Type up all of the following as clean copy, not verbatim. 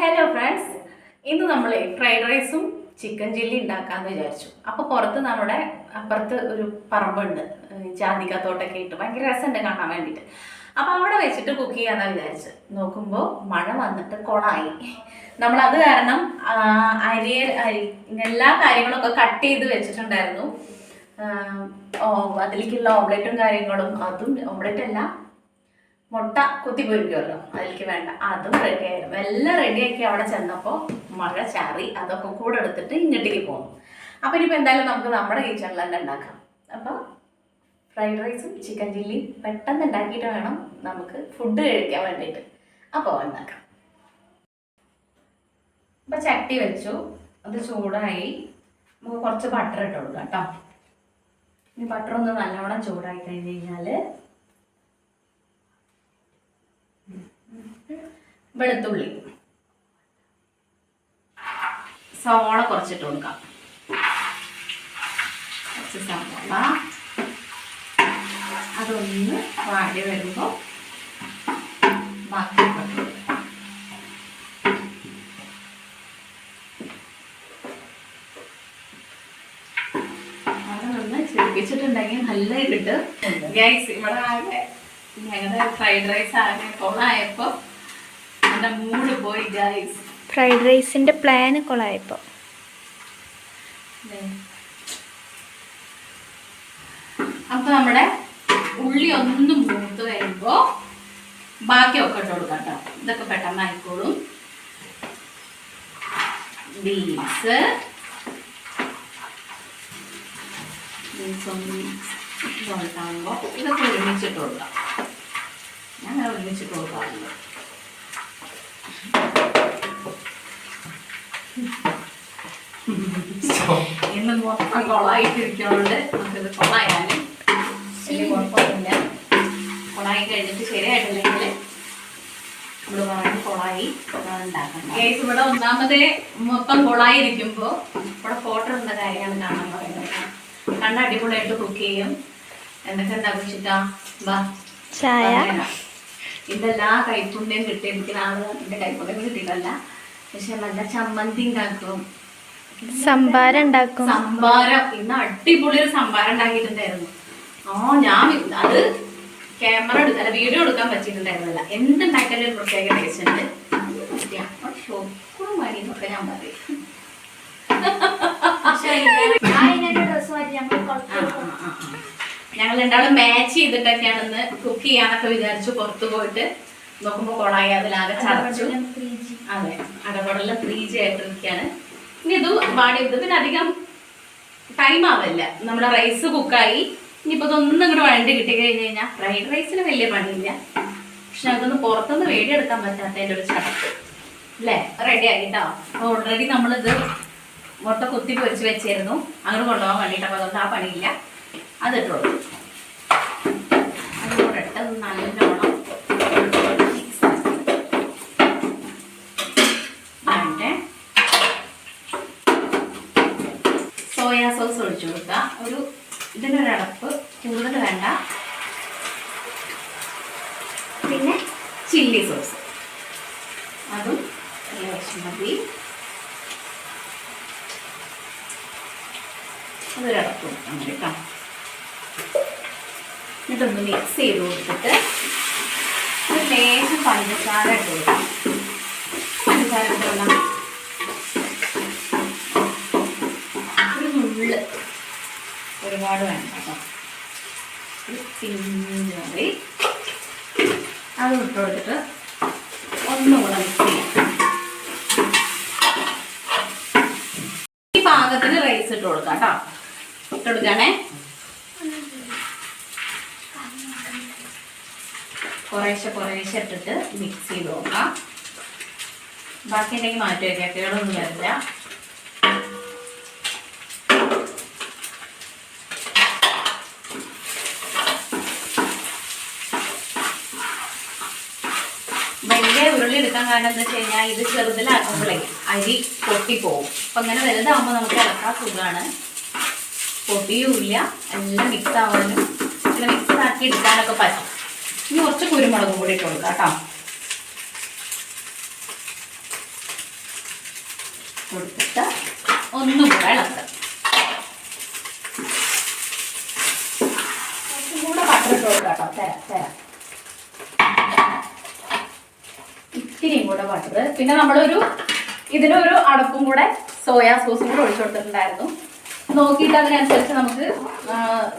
Hello friends, ഇന്ന് നമ്മൾ fried റൈസും ചിക്കൻ ചില്ലി ഉണ്ടാക്കാമെന്ന് വിചാരിച്ചു. അപ്പോൾ പുറത്ത് നമ്മുടെ അപ്പുറത്ത് ഒരു പറമ്പുണ്ട്, ജാതിക്കത്തോട്ടൊക്കെ ഇട്ട് ഭയങ്കര രസമുണ്ട് കാണാൻ വേണ്ടിയിട്ട്. അപ്പോൾ അവിടെ വെച്ചിട്ട് കുക്ക് ചെയ്യാമെന്നാണ് വിചാരിച്ചു. നോക്കുമ്പോൾ മഴ വന്നിട്ട് കുളമായി. നമ്മളത് കാരണം അരി എല്ലാ കാര്യങ്ങളൊക്കെ കട്ട് ചെയ്ത് വെച്ചിട്ടുണ്ടായിരുന്നു. അതിലേക്കുള്ള ഓംലെറ്റും കാര്യങ്ങളും, അതും ഓംലെറ്റ് അല്ല, മുട്ട കുത്തി പൊരിക്കുമല്ലോ, അതിലേക്ക് വേണ്ട അതും റെഡിയായിരുന്നു. എല്ലാം റെഡിയാക്കി അവിടെ ചെന്നപ്പോൾ മഴ ചാറി. അതൊക്കെ കൂടെ എടുത്തിട്ട് ഇങ്ങോട്ടേക്ക് പോന്നു. അപ്പം ഇനിയിപ്പോൾ എന്തായാലും നമുക്ക് നമ്മുടെ കിച്ചണിൽ തന്നെ ഉണ്ടാക്കാം. അപ്പോൾ ഫ്രൈഡ് റൈസും ചിക്കൻ ചില്ലിയും പെട്ടെന്ന് ഉണ്ടാക്കിയിട്ട് വേണം നമുക്ക് ഫുഡ് കഴിക്കാൻ വേണ്ടിയിട്ട്. അപ്പോൾ ഉണ്ടാക്കാം. അപ്പോൾ ചട്ടി വെച്ചു, അത് ചൂടായി. നമുക്ക് കുറച്ച് ബട്ടർ ഇട്ട് കൊടുക്കാം കേട്ടോ. ഈ ബട്ടർ ഒന്ന് നല്ലോണം ചൂടായി കഴിഞ്ഞ് കഴിഞ്ഞാൽ വെളുത്തുള്ളി, സവാള കുറച്ചിട്ട് കൊടുക്കാം. കുറച്ച് സവാള അതൊന്ന് വാടി വരുമ്പോൾ ബാക്കി അതൊന്ന് ചെറുപ്പിച്ചിട്ടുണ്ടെങ്കിൽ നല്ല കിട്ടും. ഗൈസ്, ഇവിടെ ആകെ ഞങ്ങളുടെ ഫ്രൈഡ് റൈസ് ആകെ കൊളായപ്പോൾ എൻ്റെ മൂഡ് പോയി ഗൈസ്. ഫ്രൈഡ് റൈസിന്റെ പ്ലാൻ കൊളായപ്പോ അപ്പൊ നമ്മുടെ ഉള്ളി ഒന്ന് മൂത്ത് വരുമ്പോ ബാക്കിയൊക്കെ ഇട്ട് കൊടുക്കാം കേട്ടോ. ഇതൊക്കെ പെട്ടെന്ന് ആയിക്കോളും. ബീൻസ് ഉണ്ടാകുമ്പോൾ ഇതൊക്കെ ഒരുമിച്ചിട്ട് കൊടുക്കാം. ഞാൻ ഒരുമിച്ചിട്ട് കൊടുക്കാറുണ്ട്. ഇന്ന് മൊത്തം കൊളായിട്ടിരിക്കുന്നതുകൊണ്ട് നമുക്കിത് കൊളായാലും വലിയ കുഴപ്പമൊന്നുമില്ല. കൊളായി കഴിഞ്ഞിട്ട് ശരിയായിട്ടില്ലെങ്കിൽ നമ്മൾ പറഞ്ഞ് കൊളായി ഉണ്ടാക്കണം. കേസ് ഇവിടെ ഒന്നാമതേ മൊത്തം കൊളായിരിക്കുമ്പോൾ ഇവിടെ ഫോട്ടോ ഉള്ള കാര്യമാണ് കാണാൻ പറയുന്നത്. കണ്ട അടിപൊളിയായിട്ട് കുക്ക് ചെയ്യും. എന്തൊക്കെ ഉണ്ടാക്കിച്ചിട്ടാ ബാ ചായ. ഇതെല്ലാ കൈപ്പുണ്യം കിട്ടിയിരിക്കുന്ന ആള് എൻ്റെ കൈപ്പുണ്യം കിട്ടിയിട്ടല്ല, പക്ഷെ നല്ല ചമ്മന്തി ഉണ്ടാക്കും, സംഭാരം ഉണ്ടാക്കും. സംഭാരം ഇന്ന് അടിപൊളി ഒരു സംഭാരം ഉണ്ടാക്കിയിട്ടുണ്ടായിരുന്നു. ഞാൻ അത് ക്യാമറ അല്ല വീഡിയോ എടുക്കാൻ പറ്റിയിട്ടുണ്ടായിരുന്നില്ല. എന്തുണ്ടാക്കിയാലും ഒരു പ്രത്യേക ടേസ്റ്റ് ഉണ്ട്. ഷോപ്പും മണിന്നൊക്കെ ഞാൻ പറയും. ഞങ്ങൾ രണ്ടാളും മാച്ച് ചെയ്തിട്ടൊക്കെയാണ് ഇന്ന് കുക്ക് ചെയ്യാനൊക്കെ വിചാരിച്ചു. പുറത്തു പോയിട്ട് നോക്കുമ്പോൾ കൊളായി, അതിലാകെ ചടച്ചു. അതെ, അടപടലെല്ലാം 3G ആയിട്ടിരിക്കുകയാണ്. ഇനി ഇത് വാടിയത് പിന്നെ അധികം ടൈം ആവില്ല. നമ്മുടെ റൈസ് കുക്കായി. ഇനിയിപ്പോൾ ഇതൊന്നും ഇങ്ങോട്ട് വഴണ്ടി കിട്ടി കഴിഞ്ഞ് കഴിഞ്ഞാൽ ഫ്രൈഡ് റൈസിന് വലിയ പണിയില്ല. പക്ഷെ അതൊന്ന് പുറത്തുനിന്ന് വേടിയെടുക്കാൻ പറ്റാത്തതിൻ്റെ ഒരു ചടപ്പ് അല്ലേ. റെഡി ആയിട്ടോ. ഓൾറെഡി നമ്മളിത് മുട്ട കുത്തി പൊരിച്ച് വെച്ചിരുന്നു അങ്ങോട്ട് കൊണ്ടുപോകാൻ വേണ്ടിയിട്ട്. അപ്പോൾ അതുകൊണ്ട് ആ പണിയില്ല. അതിട്ടോളൂ. അതുകൂടെ ഇട്ട് നല്ലോണം സോയാ സോസ് ഒഴിച്ചു കൊടുക്കുക. ഇതിനൊരടപ്പ് കൂടുതൽ വേണ്ട. പിന്നെ ചില്ലി സോസ് അതും ലേശം മതി. അതൊരടപ്പ് കൊടുക്കാൻ മതി കേട്ടോ. എന്നിട്ടൊന്ന് മിക്സ് ചെയ്ത് കൊടുത്തിട്ട് ഒരു ലേശം പഞ്ചസാര ഇട്ട് കൊടുക്കാം. പഞ്ചസാര ഇട്ടുള്ള ഒരുപാട് വേണ്ട കേട്ടോ. ഒരു പിഞ്ച് മതി. അത് ഇട്ട് കൊടുത്തിട്ട് ഒന്നുകൂടെ മിക്സ് ചെയ്യാം. ഈ പാകത്തിന് റൈസ് ഇട്ട് കൊടുക്കാം കേട്ടോ. ഇട്ടെടുക്കാണേ. കുറേശ്ശെ ഇട്ടിട്ട് മിക്സ് ചെയ്ത് നോക്കാം. ബാക്കി ഉണ്ടെങ്കിൽ മാറ്റി വയ്ക്കാം, കേടൊന്നും വരില്ല. വലിയ ഉരുളി എടുക്കാൻ കാരണം എന്താ വെച്ച് കഴിഞ്ഞാൽ ഇത് ചെറുതിലാക്കുമ്പോഴേ അരി പൊട്ടിപ്പോവും. അപ്പം അങ്ങനെ വലുതാകുമ്പോൾ നമുക്ക് ഇളക്കാൻ സുഖമാണ്. പൊട്ടിയുമില്ല, എല്ലാം മിക്സ് ആവാനും പിന്നെ മിക്സ് ആക്കി എടുക്കാനൊക്കെ പറ്റും. ഇനി കുറച്ച് കുരുമുളകും കൂടി ഇട്ട് കൊടുക്കാം കേട്ടോ. കൊടുത്തിട്ട് ഒന്നും കൂടെ ഇളക്കുക. കുറച്ചും കൂടെ ബട്ടർ ഇട്ട് കൊടുക്കാം കേട്ടോ. തരാം ഇത്തിരിയും കൂടെ ബട്ടർ. പിന്നെ ഇതിനൊരു അടപ്പും കൂടെ സോയാ സോസും കൂടെ ഒഴിച്ചു കൊടുത്തിട്ടുണ്ടായിരുന്നു. നോക്കിയിട്ട് അതിനനുസരിച്ച് നമുക്ക്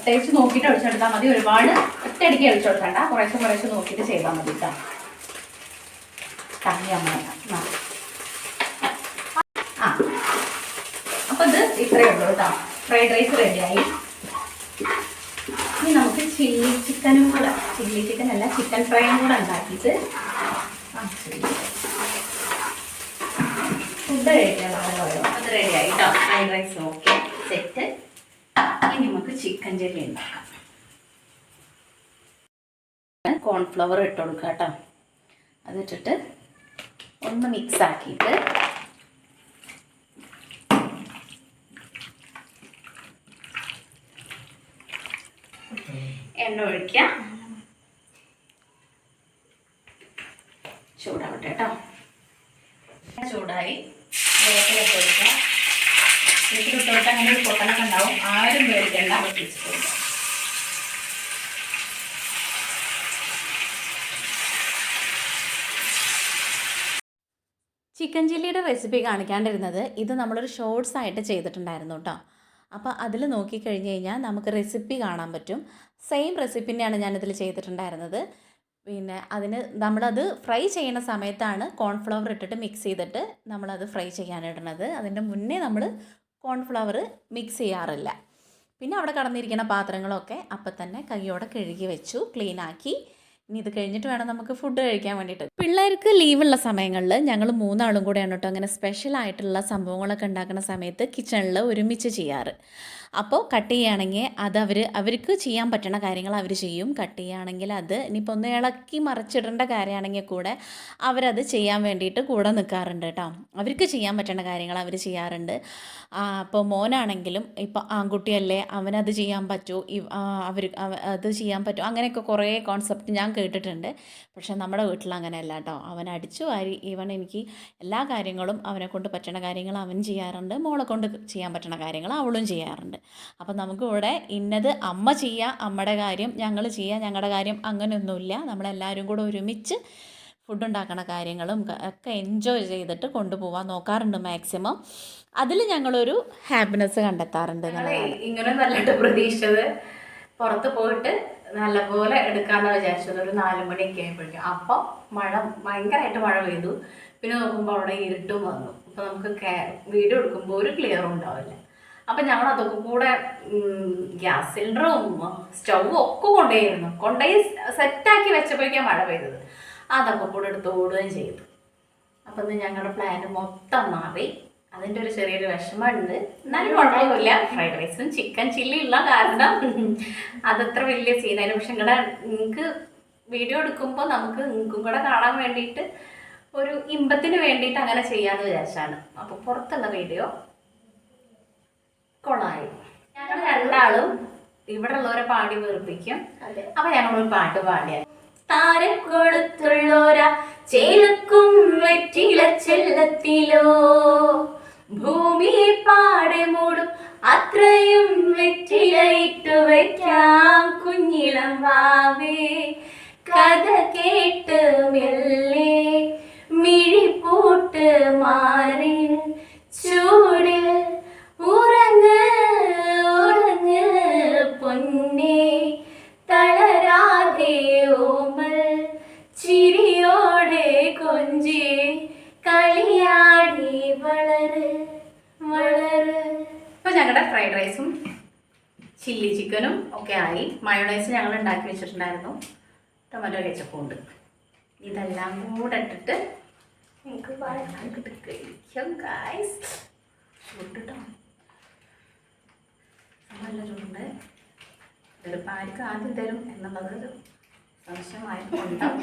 ടേസ്റ്റ് നോക്കിയിട്ട് ഒഴിച്ചെടുത്താൽ മതി. ഒരുപാട് ഒറ്റയടിക്ക് ഒഴിച്ചു കൊടുക്കണ്ട, കുറേശ്ശെ നോക്കിയിട്ട് ചെയ്താൽ മതി കേട്ടോ. അപ്പൊ ഇത് ഇത്രയേ ഉള്ളൂ കേട്ടോ. ഫ്രൈഡ് റൈസ് റെഡിയായി. ഇനി നമുക്ക് ചില്ലി ചിക്കനും കൂടെ, ചില്ലി ചിക്കൻ അല്ല ചിക്കൻ ഫ്രൈയും കൂടെ ഉണ്ടാക്കിയിട്ട് ഫുഡ് കഴിക്കാനുള്ള അത് റെഡിയായി കേട്ടോ. Fried rice okay set. ഇനി നമുക്ക് ചിക്കൻ ചില്ലി ഉണ്ടാക്കാം. കോൺഫ്ലവർ ഇട്ട് കൊടുക്കുക കേട്ടോ. അതിട്ടിട്ട് ഒന്ന് മിക്സ് ആക്കിയിട്ട് എണ്ണ ഒഴിക്കുക. ചൂടാവട്ടെ കേട്ടോ. ചൂടായി വേപ്പിലൊക്കെ ഒഴിക്കുക. വേപ്പിലിട്ട് കൊടുത്താൽ അങ്ങനെ ഒരു പൊട്ടലൊക്കെ ഉണ്ടാവും. ആരും പേടിക്കണ്ട. വെട്ടിച്ച് കൊടുക്കുക. ചിക്കൻ ചില്ലിയുടെ റെസിപ്പി കാണിക്കാണ്ടിരുന്നത് ഇത് നമ്മളൊരു ഷോർട്സ് ആയിട്ട് ചെയ്തിട്ടുണ്ടായിരുന്നു കേട്ടോ. അപ്പോൾ അതിൽ നോക്കിക്കഴിഞ്ഞ് കഴിഞ്ഞാൽ നമുക്ക് റെസിപ്പി കാണാൻ പറ്റും. സെയിം റെസിപ്പി തന്നെയാണ് ഞാനിതിൽ ചെയ്തിട്ടുണ്ടായിരുന്നത്. പിന്നെ നമ്മളത് ഫ്രൈ ചെയ്യുന്ന സമയത്താണ് കോൺഫ്ലവർ ഇട്ടിട്ട് മിക്സ് ചെയ്തിട്ട് നമ്മളത് ഫ്രൈ ചെയ്യാനിടുന്നത്. അതിൻ്റെ മുന്നേ നമ്മൾ കോൺഫ്ലവർ മിക്സ് ചെയ്യാറില്ല. പിന്നെ അവിടെ കടന്നിരിക്കുന്ന പാത്രങ്ങളൊക്കെ അപ്പം തന്നെ കൈയോടെ കഴുകി വെച്ചു, ക്ലീനാക്കി. ഇനി ഇത് കഴിഞ്ഞിട്ട് വേണം നമുക്ക് ഫുഡ് കഴിക്കാൻ വേണ്ടിയിട്ട്. പിള്ളേർക്ക് ലീവുള്ള സമയങ്ങളിൽ ഞങ്ങൾ 3 ആളും കൂടെയാണ് കേട്ടോ അങ്ങനെ സ്പെഷ്യലായിട്ടുള്ള സംഭവങ്ങളൊക്കെ ഉണ്ടാക്കുന്ന സമയത്ത് കിച്ചണിൽ ഒരുമിച്ച് ചെയ്യാറ്. അപ്പോൾ കട്ട് ചെയ്യുകയാണെങ്കിൽ അത് അവർക്ക് ചെയ്യാൻ പറ്റുന്ന കാര്യങ്ങൾ അവർ ചെയ്യും. കട്ട് ചെയ്യുകയാണെങ്കിൽ അത് ഇനിയിപ്പോൾ ഒന്ന് ഇളക്കി മറിച്ചിടേണ്ട കാര്യമാണെങ്കിൽ കൂടെ അവരത് ചെയ്യാൻ വേണ്ടിയിട്ട് കൂടെ നിൽക്കാറുണ്ട് കേട്ടോ. അവർക്ക് ചെയ്യാൻ പറ്റുന്ന കാര്യങ്ങൾ അവർ ചെയ്യാറുണ്ട്. അപ്പോൾ മോനാണെങ്കിലും ഇപ്പോൾ ആൺകുട്ടിയല്ലേ, അവനത് ചെയ്യാൻ പറ്റുമോ, അത് ചെയ്യാൻ പറ്റുമോ, അങ്ങനെയൊക്കെ കുറേ കോൺസെപ്റ്റ് ഞാൻ കേട്ടിട്ടുണ്ട്. പക്ഷേ നമ്മുടെ വീട്ടിൽ അങ്ങനെയല്ല കേട്ടോ. അവൻ അടിച്ചു വാരി എനിക്ക് എല്ലാ കാര്യങ്ങളും അവനെ കൊണ്ട് പറ്റുന്ന കാര്യങ്ങൾ അവൻ ചെയ്യാറുണ്ട്. മോളെ കൊണ്ട് ചെയ്യാൻ പറ്റുന്ന കാര്യങ്ങൾ അവളും ചെയ്യാറുണ്ട്. അപ്പം നമുക്കിവിടെ ഇന്നത് അമ്മ ചെയ്യുക, അമ്മയുടെ കാര്യം ഞങ്ങൾ ചെയ്യുക, ഞങ്ങളുടെ കാര്യം അങ്ങനെയൊന്നുമില്ല. നമ്മളെല്ലാവരും കൂടെ ഒരുമിച്ച് ഫുഡ് ഉണ്ടാക്കുന്ന കാര്യങ്ങളും ഒക്കെ എൻജോയ് ചെയ്തിട്ട് കൊണ്ടുപോകാൻ നോക്കാറുണ്ട് മാക്സിമം. അതിൽ ഞങ്ങളൊരു ഹാപ്പിനെസ് കണ്ടെത്താറുണ്ട്. ഇങ്ങനെ നല്ലതായിട്ട് പ്രതീക്ഷിച്ചത് പുറത്ത് പോയിട്ട് നല്ലപോലെ എടുക്കാമെന്ന് വിചാരിച്ചത് ഒരു 4 മണിയൊക്കെ ആയപ്പോഴേക്കും. അപ്പം ഭയങ്കരമായിട്ട് മഴ പെയ്തു. പിന്നെ നോക്കുമ്പോൾ അവിടെ ഇരുട്ടും വന്നു. അപ്പോൾ നമുക്ക് വീഡിയോ എടുക്കുമ്പോൾ ഒരു ക്ലിയറും ഉണ്ടാവില്ല. അപ്പം ഞങ്ങളതൊക്കെ കൂടെ ഗ്യാസ് സിലിണ്ടറും സ്റ്റൗവും ഒക്കെ കൊണ്ടുപോയി സെറ്റാക്കി വെച്ചപ്പോഴേക്കാണ് മഴ പെയ്തത്. അതൊക്കെ കൂടെ എടുത്ത് ഓടുകയും ചെയ്തു. അപ്പം ഇന്ന് ഞങ്ങളുടെ പ്ലാന് മൊത്തം മാറി. അതിൻ്റെ ഒരു ചെറിയൊരു വിഷമമുണ്ട്. എന്നാലും കുഴപ്പമൊന്നുമില്ല. ഫ്രൈഡ് റൈസും ചിക്കൻ ചില്ലി ഉള്ള കാരണം അതത്ര വലിയ സീനായിരുന്നു. പക്ഷെ നിങ്ങൾക്ക് വീഡിയോ എടുക്കുമ്പോൾ നിങ്ങൾക്കും കൂടെ കാണാൻ വേണ്ടിയിട്ട് ഒരു ഇമ്പത്തിന് വേണ്ടിയിട്ട് അങ്ങനെ ചെയ്യാമെന്ന് വിചാരിച്ചാണ്. അപ്പോൾ പുറത്തുള്ള വീഡിയോ കൊളായി. ഞങ്ങൾ 2 ആളും ഇവിടെ ഉള്ളവരെ പാടി വെറുപ്പിക്കും. അപ്പൊ ഞങ്ങളൊരു പാട്ട് പാടിയ താരക്കൊടുത്തുള്ളോരാ ചേലക്കും വെറ്റില ചെല്ലത്തിലോ ഭൂമിയെ പാടെ മൂടും അത്രയും വെറ്റിലയിട്ടു വയ്ക്കാം കുഞ്ഞിളം വാവേ കഥ കേട്ട് മെല്ലെ മിഴിപ്പൂട്ട് മാറി ചൂടിൽ ഉറങ്ങ് ഉറങ്ങ് പൊന്നേ തളരാതെ ഓമൽ ചിരിയോടെ കൊഞ്ചി കളിയാടി വളര് വളര്. ഇപ്പൊ ഞങ്ങളുടെ ഫ്രൈഡ് റൈസും ചില്ലി ചിക്കനും ഒക്കെ ആയി. മയോണൈസ് ഞങ്ങൾ ഉണ്ടാക്കി വെച്ചിട്ടുണ്ടായിരുന്നു. ടൊമാറ്റോ കെച്ചപ്പും ഉണ്ട്. ഇതെല്ലാം കൂടെ ഇട്ടിട്ട് കഴിക്കാം ഗൈസ്. ചൂട്ടിട്ടോ നല്ല ചൂടുണ്ട്. ഇതിലിപ്പോൾ ആർക്കും ആദ്യം തരും എന്നുള്ളത് സംശയമായിട്ടുണ്ടാവും.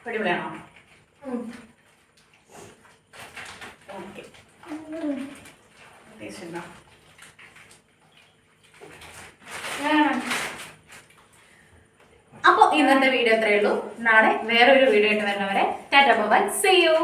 അടിപൊളിയാണോ? ഓക്കെ ടേസ്റ്റ് ഉണ്ടോ? അപ്പോൾ ഇന്നത്തെ വീഡിയോ ഇത്രയേ ഉള്ളൂ. നാളെ വേറൊരു വീഡിയോ ആയിട്ട് വരുന്നവരെ ടാറ്റാ ബൈ, സീ യു.